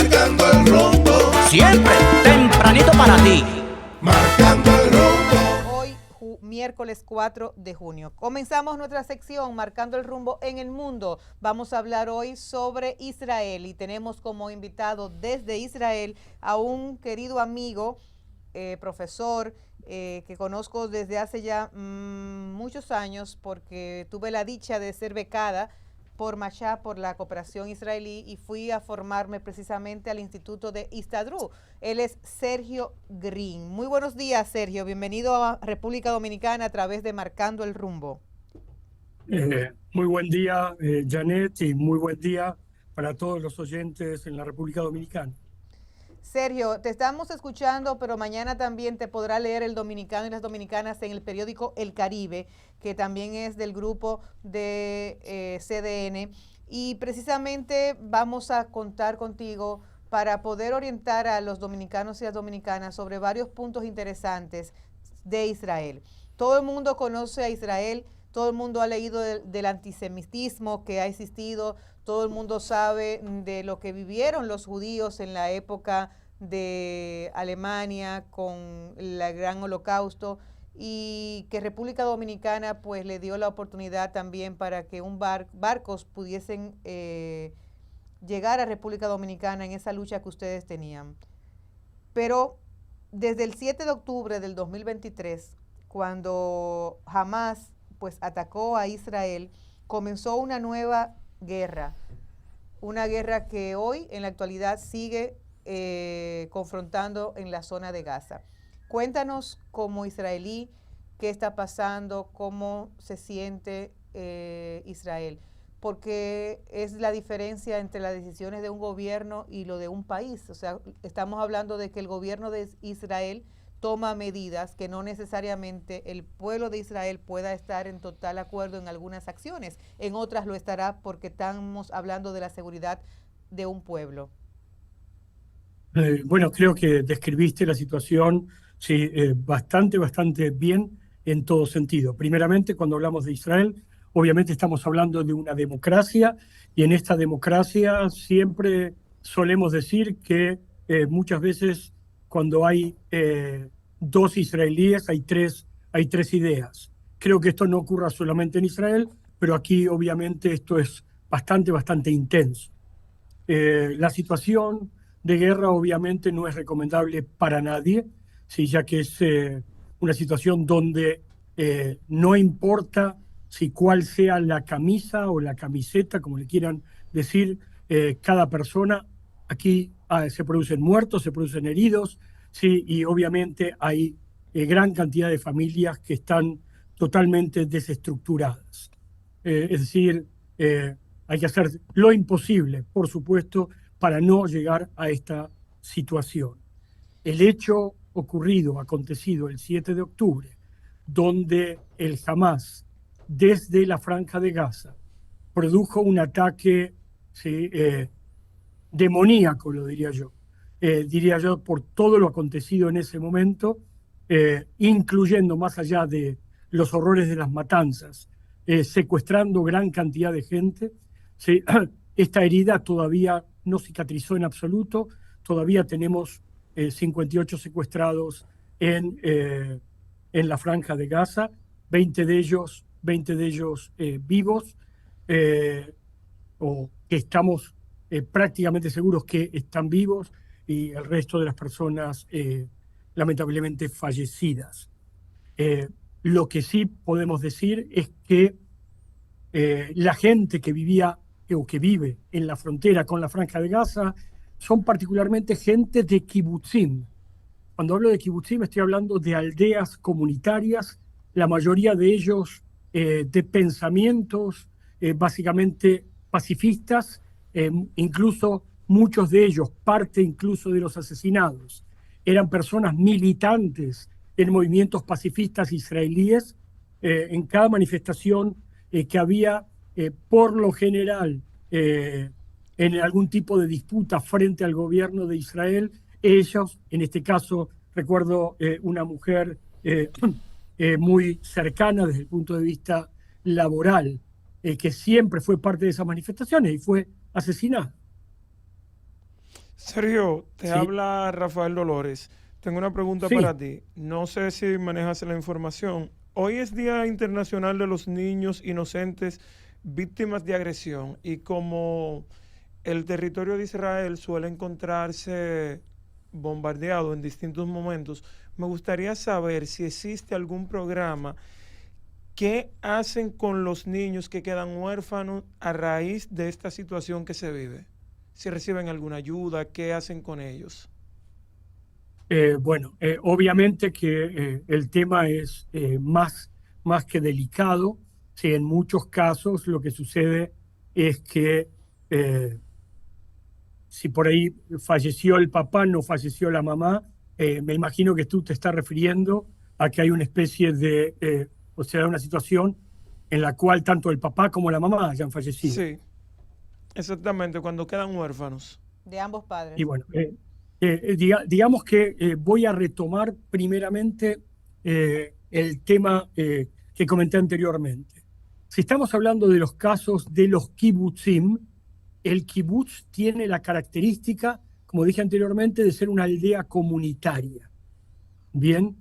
marcando el rumbo, siempre tempranito para ti. marcando el rumbo. Hoy, miércoles 4 de junio. Comenzamos nuestra sección Marcando el Rumbo en el Mundo. Vamos a hablar hoy sobre Israel y tenemos como invitado desde Israel a un querido amigo, profesor, que conozco desde hace ya muchos años porque tuve la dicha de ser becada por Mashá, por la cooperación israelí, y fui a formarme precisamente al Instituto de Histadrú. Él es Sergio Green. Muy buenos días, Sergio. Bienvenido a República Dominicana a través de Marcando el Rumbo. Muy buen día, Janet, y muy buen día para todos los oyentes en la República Dominicana. Sergio, te estamos escuchando, pero mañana también te podrá leer el dominicano y las dominicanas en el periódico El Caribe, que también es del grupo de CDN. Y precisamente vamos a contar contigo para poder orientar a los dominicanos y las dominicanas sobre varios puntos interesantes de Israel. Todo el mundo conoce a Israel, todo el mundo ha leído del antisemitismo que ha existido, todo el mundo sabe de lo que vivieron los judíos en la época de Alemania con el gran holocausto, y que República Dominicana pues le dio la oportunidad también para que barcos pudiesen llegar a República Dominicana en esa lucha que ustedes tenían. Pero desde el 7 de octubre del 2023, cuando Hamas pues atacó a Israel, comenzó una nueva guerra. Una guerra que hoy, en la actualidad, sigue confrontando en la zona de Gaza. Cuéntanos como israelí qué está pasando, cómo se siente Israel, porque es la diferencia entre las decisiones de un gobierno y lo de un país. O sea, estamos hablando de que el gobierno de Israel toma medidas que no necesariamente el pueblo de Israel pueda estar en total acuerdo en algunas acciones, en otras lo estará porque estamos hablando de la seguridad de un pueblo. Bueno, creo que describiste la situación sí, bastante bien en todo sentido. Primeramente, cuando hablamos de Israel, obviamente estamos hablando de una democracia, y en esta democracia siempre solemos decir que muchas veces cuando hay dos israelíes hay tres ideas. Creo que esto no ocurra solamente en Israel, pero aquí obviamente esto es bastante intenso. La situación de guerra obviamente no es recomendable para nadie, ¿sí? Ya que es una situación donde no importa si cuál sea la camisa o la camiseta, como le quieran decir, cada persona, aquí se producen muertos, se producen heridos, ¿sí? Y obviamente hay gran cantidad de familias que están totalmente desestructuradas. Es decir, hay que hacer lo imposible, por supuesto, para no llegar a esta situación. El hecho acontecido el 7 de octubre, donde el Hamas, desde la Franja de Gaza, produjo un ataque ¿sí? Demoníaco, lo diría yo, por todo lo acontecido en ese momento, incluyendo más allá de los horrores de las matanzas, secuestrando gran cantidad de gente. ¿Sí? Esta herida todavía no cicatrizó en absoluto, todavía tenemos 58 secuestrados en la Franja de Gaza, 20 de ellos vivos, o que estamos prácticamente seguros que están vivos, y el resto de las personas lamentablemente fallecidas. Lo que sí podemos decir es que la gente que vivía o que vive en la frontera con la Franja de Gaza son particularmente gente de kibutzim. Cuando hablo de kibutzim estoy hablando de aldeas comunitarias, la mayoría de ellos de pensamientos básicamente pacifistas, incluso muchos de ellos, parte incluso de los asesinados, eran personas militantes en movimientos pacifistas israelíes. En cada manifestación que había, por lo general, en algún tipo de disputa frente al gobierno de Israel, ellos, en este caso, recuerdo una mujer muy cercana desde el punto de vista laboral, que siempre fue parte de esas manifestaciones y fue asesinada. Sergio, te Sí, habla Rafael Dolores. Tengo una pregunta sí, para ti. No sé si manejas la información. Hoy es Día Internacional de los Niños Inocentes Víctimas de Agresión y como el territorio de Israel suele encontrarse bombardeado en distintos momentos, me gustaría saber si existe algún programa. ¿Qué hacen con los niños que quedan huérfanos a raíz de esta situación que se vive? Si reciben alguna ayuda, ¿qué hacen con ellos? bueno, obviamente que el tema es más que delicado. Sí, en muchos casos lo que sucede es que eh, si por ahí falleció el papá, no falleció la mamá, me imagino que tú te estás refiriendo a que hay una especie de, o sea, una situación en la cual tanto el papá como la mamá hayan fallecido. Sí, exactamente, cuando quedan huérfanos. De ambos Y padres. bueno, digamos que voy a retomar primeramente el tema que comenté anteriormente. Si estamos hablando de los casos de los kibutzim, el kibutz tiene la característica, como dije anteriormente, de ser una aldea comunitaria. Bien,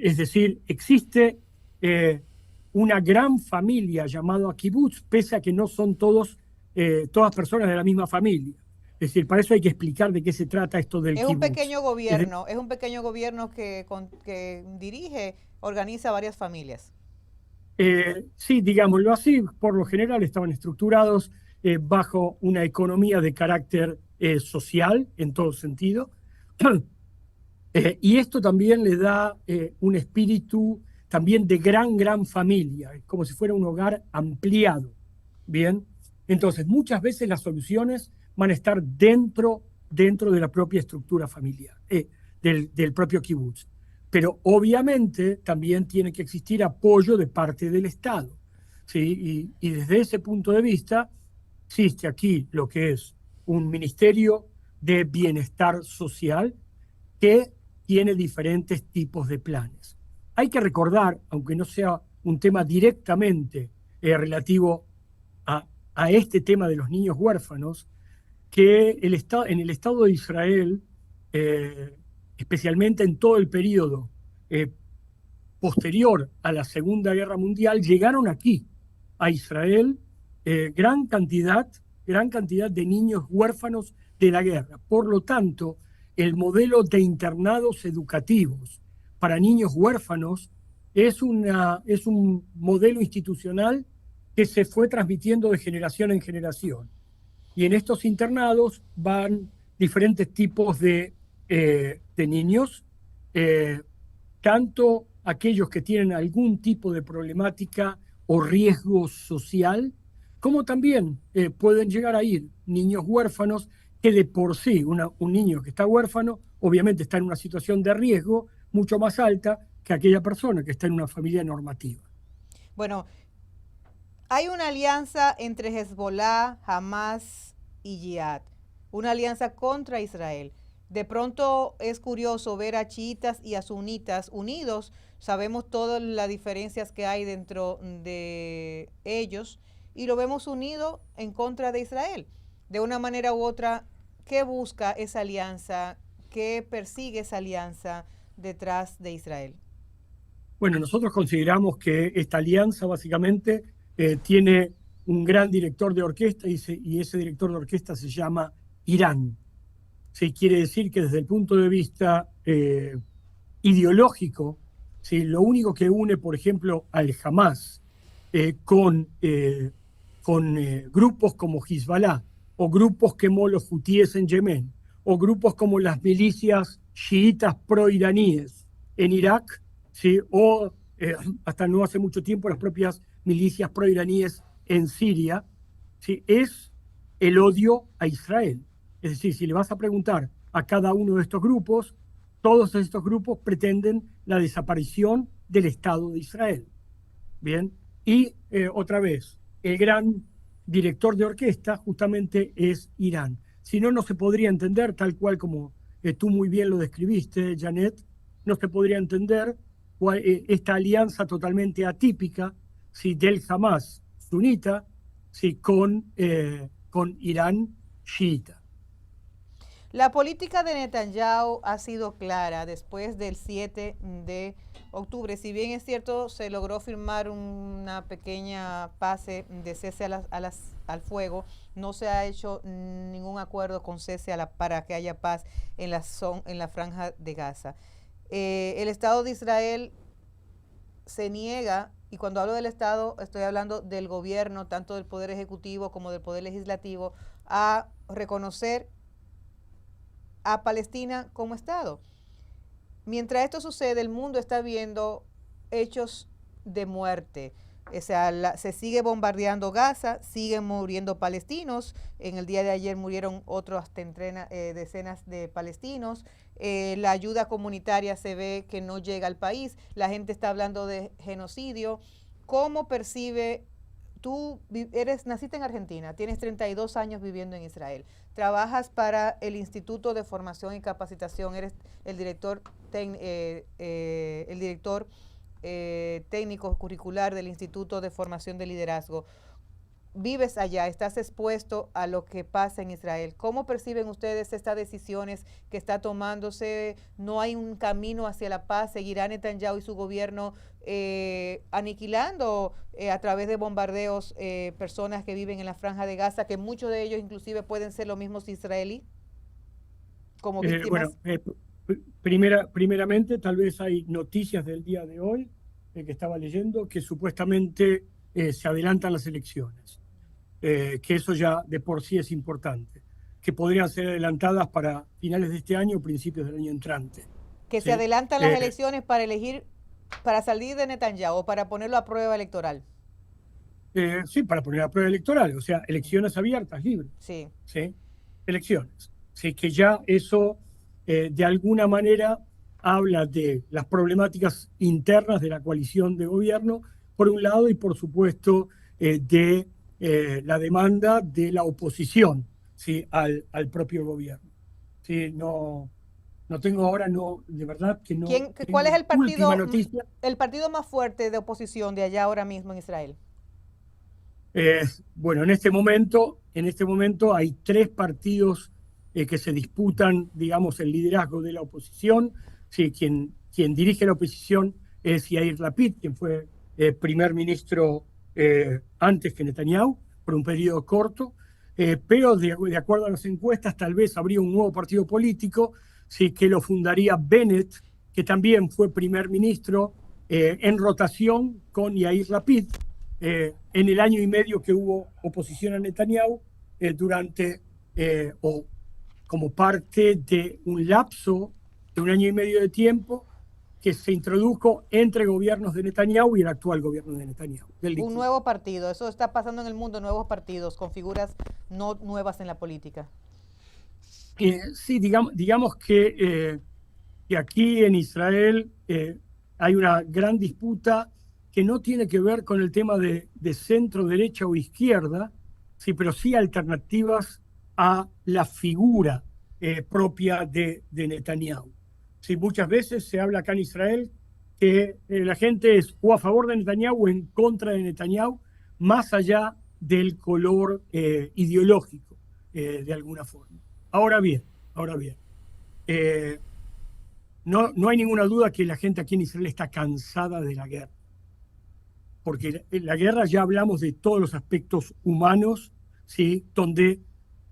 es decir, existe eh, una gran familia llamada kibutz, pese a que no son todas personas de la misma familia. Es decir, para eso hay que explicar de qué se trata esto del kibutz. Es un pequeño gobierno que dirige, organiza varias familias. Sí, digámoslo así, por lo general estaban estructurados bajo una economía de carácter social en todo sentido. Y esto también le da un espíritu también de gran familia, como si fuera un hogar ampliado. Bien, entonces muchas veces las soluciones van a estar dentro de la propia estructura familiar, del propio kibutz. Pero obviamente también tiene que existir apoyo de parte del Estado. ¿Sí? Y desde ese punto de vista existe aquí lo que es un Ministerio de Bienestar Social que tiene diferentes tipos de planes. Hay que recordar, aunque no sea un tema directamente relativo a este tema de los niños huérfanos, que en el Estado de Israel, eh, especialmente en todo el periodo eh, posterior a la Segunda Guerra Mundial, llegaron aquí, a Israel, gran cantidad de niños huérfanos de la guerra. Por lo tanto, el modelo de internados educativos para niños huérfanos es un modelo institucional que se fue transmitiendo de generación en generación. Y en estos internados van diferentes tipos de niños, eh, tanto aquellos que tienen algún tipo de problemática o riesgo social, como también pueden llegar a ir niños huérfanos que de por sí, un niño que está huérfano, obviamente está en una situación de riesgo mucho más alta que aquella persona que está en una familia normativa. Bueno, hay una alianza entre Hezbollah, Hamas y Jihad, una alianza contra Israel. De pronto es curioso ver a chiitas y a sunitas unidos. Sabemos todas las diferencias que hay dentro de ellos y lo vemos unido en contra de Israel. De una manera u otra, ¿qué busca esa alianza? ¿Qué persigue esa alianza detrás de Israel? Bueno, nosotros consideramos que esta alianza básicamente tiene un gran director de orquesta y ese director de orquesta se llama Irán. Sí, quiere decir que desde el punto de vista ideológico, ¿sí? Lo único que une, por ejemplo, al Hamas con grupos como Hezbollah o grupos como los hutíes en Yemen o grupos como las milicias chiitas pro-iraníes en Irak, ¿sí? O hasta no hace mucho tiempo las propias milicias pro-iraníes en Siria, ¿sí? Es el odio a Israel. Es decir, si le vas a preguntar a cada uno de estos grupos, todos estos grupos pretenden la desaparición del Estado de Israel. Bien, y otra vez, el gran director de orquesta justamente es Irán. Si no, no se podría entender, tal cual como tú muy bien lo describiste, Janet, no se podría entender esta alianza totalmente atípica, ¿sí? Del Hamas sunita, ¿sí? Con Irán chiita. La política de Netanyahu ha sido clara después del 7 de octubre. Si bien es cierto, se logró firmar una pequeña pase de cese al fuego, no se ha hecho ningún acuerdo con cese para que haya paz en la franja de Gaza. El Estado de Israel se niega, y cuando hablo del Estado estoy hablando del gobierno, tanto del Poder Ejecutivo como del Poder Legislativo, a reconocer a Palestina como Estado. Mientras esto sucede, el mundo está viendo hechos de muerte. O sea, se sigue bombardeando Gaza, siguen muriendo palestinos. En el día de ayer murieron otras decenas de palestinos. La ayuda comunitaria se ve que no llega al país. La gente está hablando de genocidio. ¿Cómo percibe? Tú naciste en Argentina, tienes 32 años viviendo en Israel, trabajas para el Instituto de Formación y Capacitación, eres el director técnico curricular del Instituto de Formación de Liderazgo. Vives allá, estás expuesto a lo que pasa en Israel. ¿Cómo perciben ustedes estas decisiones que está tomándose? ¿No hay un camino hacia la paz? ¿Seguirá Netanyahu y su gobierno aniquilando a través de bombardeos personas que viven en la Franja de Gaza, que muchos de ellos inclusive pueden ser los mismos israelíes como víctimas? Primeramente, tal vez hay noticias del día de hoy que estaba leyendo que supuestamente se adelantan las elecciones. Que eso ya de por sí es importante, que podrían ser adelantadas para finales de este año o principios del año entrante. Que ¿sí? se adelantan las elecciones para salir de Netanyahu o para ponerlo a prueba electoral. Sí, para poner a prueba electoral, o sea, elecciones abiertas, libres. Sí. ¿Sí? Elecciones. Sí, que ya eso de alguna manera habla de las problemáticas internas de la coalición de gobierno, por un lado, y por supuesto de la demanda de la oposición, ¿sí? al propio gobierno. ¿Sí? No tengo ahora, de verdad que no. ¿Cuál es el partido más fuerte de oposición de allá ahora mismo en Israel? Bueno, en este momento hay 3 partidos que se disputan, digamos, el liderazgo de la oposición. Sí, quien dirige la oposición es Yair Lapid, quien fue primer ministro antes que Netanyahu, por un periodo corto, pero de acuerdo a las encuestas tal vez habría un nuevo partido político, sí, que lo fundaría Bennett, que también fue primer ministro en rotación con Yair Lapid en el año y medio que hubo oposición a Netanyahu, o como parte de un lapso de un año y medio de tiempo que se introdujo entre gobiernos de Netanyahu y el actual gobierno de Netanyahu. Un nuevo partido, eso está pasando en el mundo, nuevos partidos con figuras no nuevas en la política. Sí, digamos que aquí en Israel hay una gran disputa que no tiene que ver con el tema de centro, derecha o izquierda, sí, pero sí alternativas a la figura propia de Netanyahu. Sí, muchas veces se habla acá en Israel que la gente es o a favor de Netanyahu o en contra de Netanyahu, más allá del color ideológico, de alguna forma. Ahora bien, no hay ninguna duda que la gente aquí en Israel está cansada de la guerra. Porque en la guerra ya hablamos de todos los aspectos humanos, ¿sí? Donde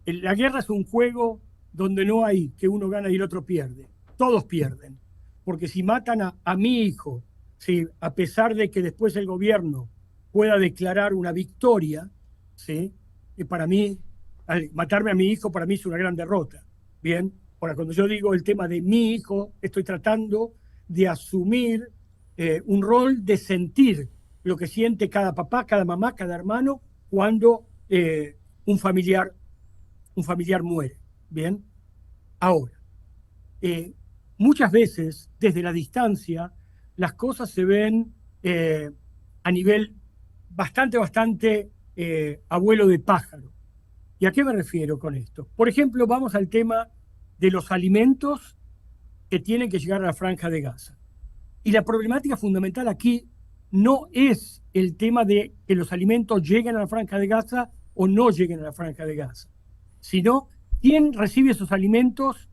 la guerra es un juego donde no hay que uno gana y el otro pierde. Todos pierden. Porque si matan a mi hijo, ¿sí? A pesar de que después el gobierno pueda declarar una victoria, ¿sí? Y para mí, matarme a mi hijo para mí es una gran derrota. Bien, ahora cuando yo digo el tema de mi hijo, estoy tratando de asumir un rol de sentir lo que siente cada papá, cada mamá, cada hermano cuando un familiar muere. Bien, ahora, muchas veces desde la distancia las cosas se ven a nivel bastante abuelo de pájaro. ¿Y a qué me refiero con esto? Por ejemplo, vamos al tema de los alimentos que tienen que llegar a la Franja de Gaza. Y la problemática fundamental aquí no es el tema de que los alimentos lleguen a la Franja de Gaza o no lleguen a la Franja de Gaza, sino ¿Quién recibe esos alimentos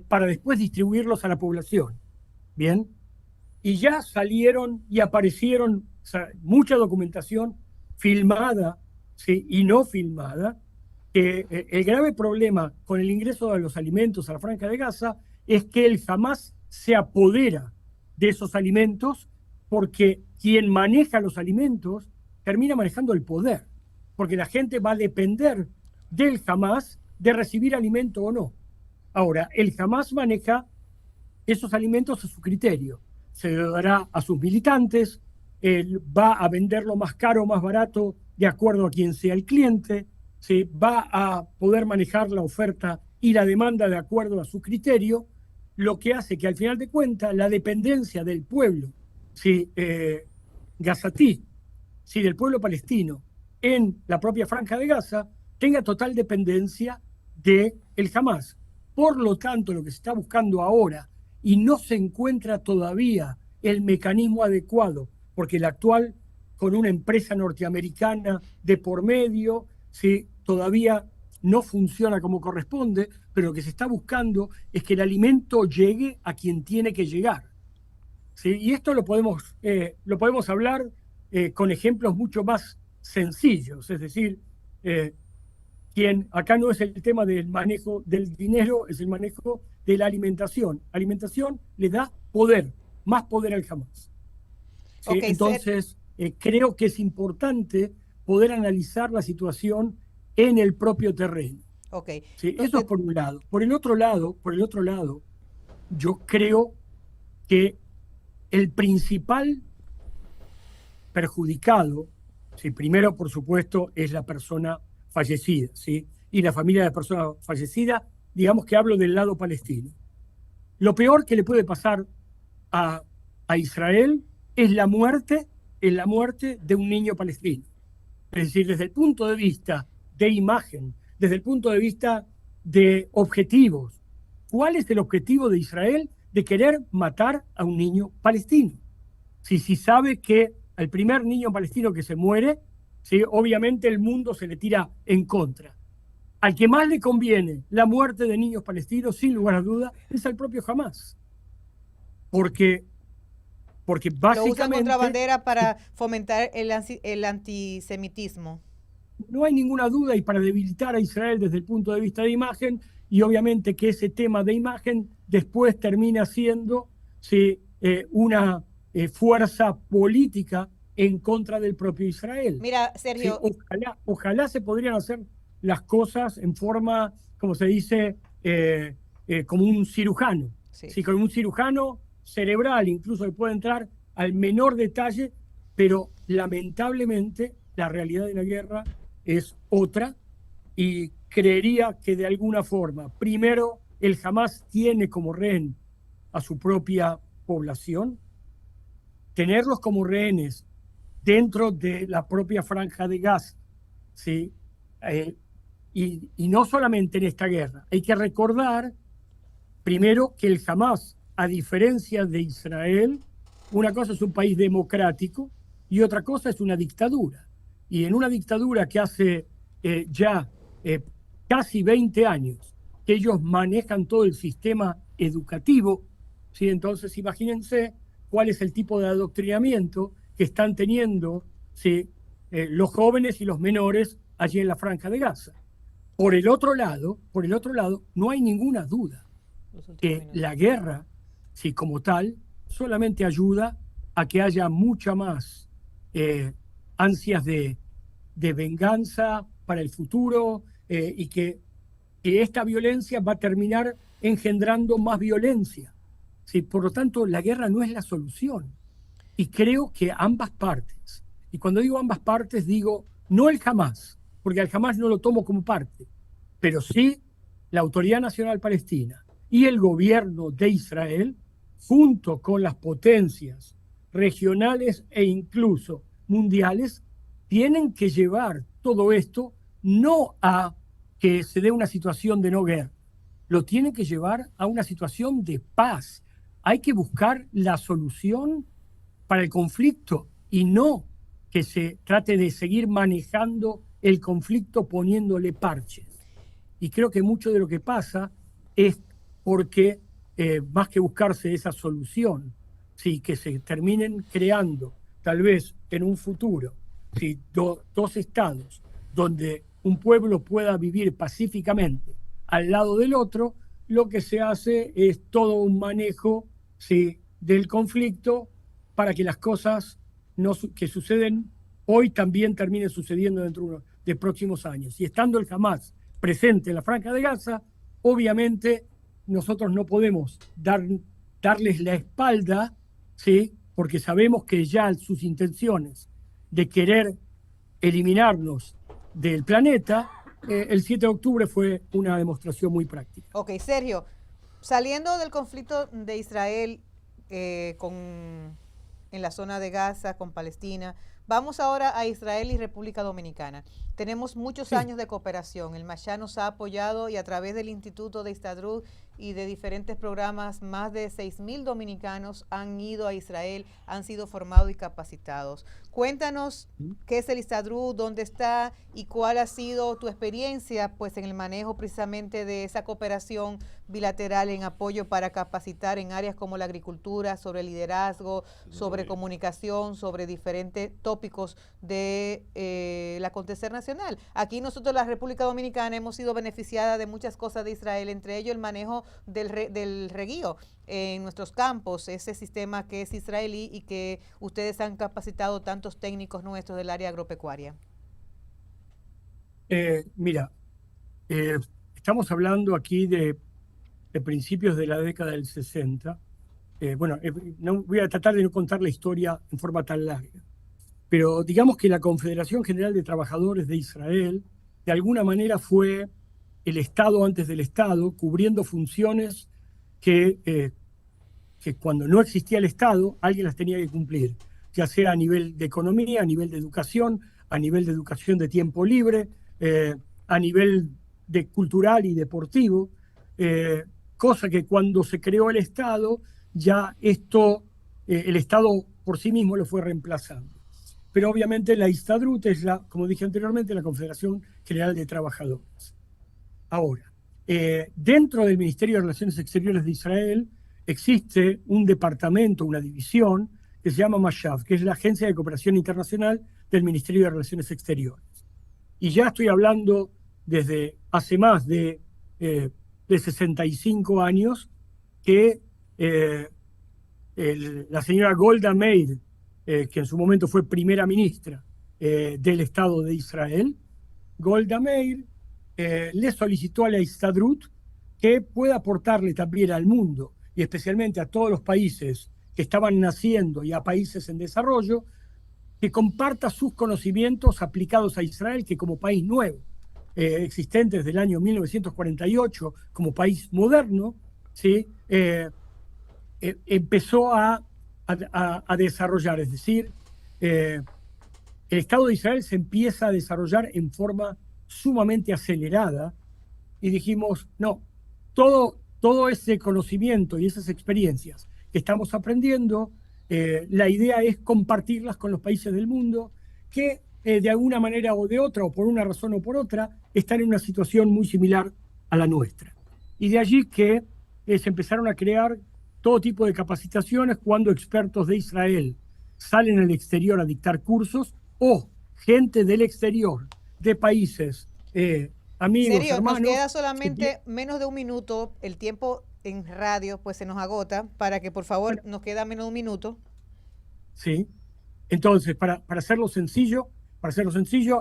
para después distribuirlos a la población? Bien, y ya salieron y aparecieron mucha documentación filmada, ¿sí?, y no filmada, que el grave problema con el ingreso de los alimentos a la Franja de Gaza es que el Hamás se apodera de esos alimentos, porque quien maneja los alimentos termina manejando el poder, porque la gente va a depender del Hamás de recibir alimento o no. Ahora, el Hamás maneja esos alimentos a su criterio. Se lo dará a sus militantes, él va a venderlo más caro o más barato de acuerdo a quien sea el cliente, se va a poder manejar la oferta y la demanda de acuerdo a su criterio, lo que hace que al final de cuentas la dependencia del pueblo gazatí, del pueblo palestino en la propia Franja de Gaza, tenga total dependencia del Hamás. Por lo tanto, lo que se está buscando ahora, y no se encuentra todavía el mecanismo adecuado, porque el actual, con una empresa norteamericana de por medio, todavía no funciona como corresponde, pero lo que se está buscando es que el alimento llegue a quien tiene que llegar. ¿Sí? Y esto lo podemos hablar con ejemplos mucho más sencillos, es decir, acá no es el tema del manejo del dinero, es el manejo de la alimentación. Alimentación le da poder, más poder al Hamás. ¿Sí? Okay, entonces, creo que es importante poder analizar la situación en el propio terreno. Okay. ¿Sí? Eso es por un lado. Por el otro lado, yo creo que el principal perjudicado, ¿sí?, primero, por supuesto, es la persona fallecida, ¿sí?, y la familia de la persona fallecida, digamos que hablo del lado palestino. Lo peor que le puede pasar a Israel es la muerte de un niño palestino. Es decir, desde el punto de vista de imagen, desde el punto de vista de objetivos, ¿cuál es el objetivo de Israel de querer matar a un niño palestino? Si sabe que al primer niño palestino que se muere, ¿sí?, obviamente el mundo se le tira en contra. Al que más le conviene la muerte de niños palestinos, sin lugar a duda, es al propio Hamás. Porque básicamente... Lo usan contra bandera para fomentar el antisemitismo. No hay ninguna duda, y para debilitar a Israel desde el punto de vista de imagen, y obviamente que ese tema de imagen después termina siendo una fuerza política en contra del propio Israel. Mira, Sergio... Ojalá se podrían hacer las cosas en forma, como se dice, como un cirujano. Sí, con un cirujano cerebral, incluso que puede entrar al menor detalle, pero lamentablemente la realidad de la guerra es otra, y creería que de alguna forma, primero, el Hamás tiene como rehén a su propia población. Tenerlos como rehenes dentro de la propia Franja de Gaza, ¿sí? Y no solamente en esta guerra. Hay que recordar, primero, que el Hamás, a diferencia de Israel, una cosa es un país democrático y otra cosa es una dictadura. Y en una dictadura que hace casi 20 años que ellos manejan todo el sistema educativo, ¿sí? Entonces imagínense cuál es el tipo de adoctrinamiento que están teniendo, ¿sí?, los jóvenes y los menores allí en la Franja de Gaza. Por el otro lado, no hay ninguna duda que la guerra, sí, como tal, solamente ayuda a que haya mucha más ansias de venganza para el futuro, y que esta violencia va a terminar engendrando más violencia. Sí, por lo tanto, la guerra no es la solución. Y creo que ambas partes, y cuando digo ambas partes, digo no el Hamás, porque al Hamás no lo tomo como parte, pero sí la Autoridad Nacional Palestina y el gobierno de Israel, junto con las potencias regionales e incluso mundiales, tienen que llevar todo esto no a que se dé una situación de no guerra, lo tienen que llevar a una situación de paz. Hay que buscar la solución para el conflicto y no que se trate de seguir manejando el conflicto poniéndole parches. Y creo que mucho de lo que pasa es porque más que buscarse esa solución, sí, que se terminen creando tal vez en un futuro, sí, dos estados donde un pueblo pueda vivir pacíficamente al lado del otro, lo que se hace es todo un manejo, sí, del conflicto para que las cosas que suceden hoy también terminen sucediendo dentro de próximos años. Y estando el Hamas presente en la Franja de Gaza, obviamente nosotros no podemos darles la espalda, ¿sí? Porque sabemos que ya sus intenciones de querer eliminarnos del planeta, el 7 de octubre fue una demostración muy práctica. Ok, Sergio, saliendo del conflicto de Israel en la zona de Gaza, con Palestina, vamos ahora a Israel y República Dominicana. Tenemos muchos años de cooperación. El Mashá nos ha apoyado y a través del Instituto de Histadrut y de diferentes programas, más de 6.000 dominicanos han ido a Israel, han sido formados y capacitados. Cuéntanos qué es el Histadrut, dónde está y cuál ha sido tu experiencia pues, en el manejo precisamente de esa cooperación bilateral en apoyo para capacitar en áreas como la agricultura, sobre liderazgo, sobre comunicación, sobre diferentes tópicos del acontecer nacional. Aquí nosotros, la República Dominicana, hemos sido beneficiada de muchas cosas de Israel, entre ellos el manejo del reguío en nuestros campos, ese sistema que es israelí y que ustedes han capacitado tantos técnicos nuestros del área agropecuaria. Mira, estamos hablando aquí de principios de la década del 60. No, voy a tratar de no contar la historia en forma tan larga, pero digamos que la Confederación General de Trabajadores de Israel de alguna manera fue el Estado antes del Estado, cubriendo funciones que cuando no existía el Estado, alguien las tenía que cumplir, ya sea a nivel de economía, a nivel de educación de tiempo libre, a nivel de cultural y deportivo, cosa que cuando se creó el Estado, ya el Estado por sí mismo lo fue reemplazando. Pero obviamente la Histadrut es, como dije anteriormente, la Confederación General de Trabajadores. Ahora, dentro del Ministerio de Relaciones Exteriores de Israel existe un departamento, una división, que se llama Mashav, que es la Agencia de Cooperación Internacional del Ministerio de Relaciones Exteriores. Y ya estoy hablando desde hace más de 65 años que la señora Golda Meir, que en su momento fue primera ministra del Estado de Israel, Golda Meir le solicitó a la Histadrut que pueda aportarle también al mundo y especialmente a todos los países que estaban naciendo y a países en desarrollo, que comparta sus conocimientos aplicados a Israel, que como país nuevo, existente desde el año 1948, como país moderno, ¿sí? Empezó a desarrollar, es decir, el Estado de Israel se empieza a desarrollar en forma sumamente acelerada y dijimos, no, todo ese conocimiento y esas experiencias que estamos aprendiendo, la idea es compartirlas con los países del mundo que de alguna manera o de otra, o por una razón o por otra, están en una situación muy similar a la nuestra. Y de allí que se empezaron a crear todo tipo de capacitaciones cuando expertos de Israel salen al exterior a dictar cursos o gente del exterior, de países, amigos, Sergio, hermanos. nos queda solamente menos de un minuto. El tiempo en radio pues se nos agota. Para que por favor nos queda menos de un minuto. Sí. Entonces, para hacerlo sencillo,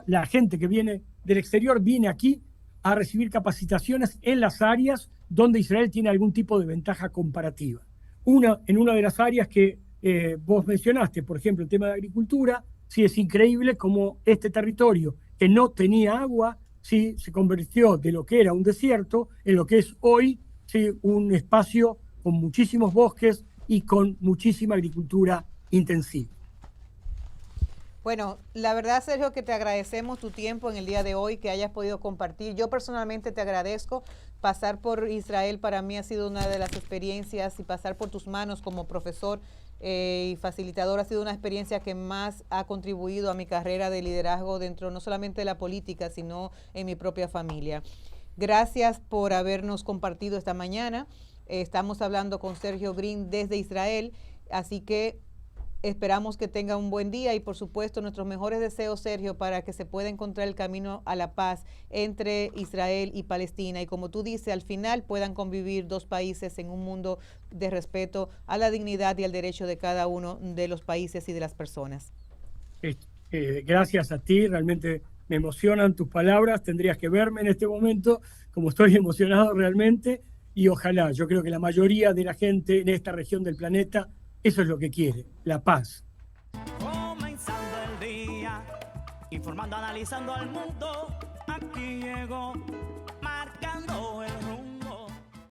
la gente que viene del exterior viene aquí a recibir capacitaciones en las áreas donde Israel tiene algún tipo de ventaja comparativa. En una de las áreas que vos mencionaste, por ejemplo, el tema de agricultura, sí es increíble cómo este territorio que no tenía agua, sí se convirtió de lo que era un desierto en lo que es hoy, sí, un espacio con muchísimos bosques y con muchísima agricultura intensiva. Bueno, la verdad, Sergio, que te agradecemos tu tiempo en el día de hoy, que hayas podido compartir. Yo personalmente te agradezco. Pasar por Israel para mí ha sido una de las experiencias y pasar por tus manos como profesor y facilitador ha sido una experiencia que más ha contribuido a mi carrera de liderazgo dentro no solamente de la política, sino en mi propia familia. Gracias por habernos compartido esta mañana. Estamos hablando con Sergio Green desde Israel, así que esperamos que tenga un buen día y por supuesto nuestros mejores deseos, Sergio, para que se pueda encontrar el camino a la paz entre Israel y Palestina y, como tú dices, al final puedan convivir dos países en un mundo de respeto a la dignidad y al derecho de cada uno de los países y de las personas. Gracias a ti, realmente me emocionan tus palabras, tendrías que verme en este momento como estoy emocionado realmente y ojalá, yo creo que la mayoría de la gente en esta región del planeta eso es lo que quiere, la paz. Comenzando el día, informando, analizando al mundo, aquí llegó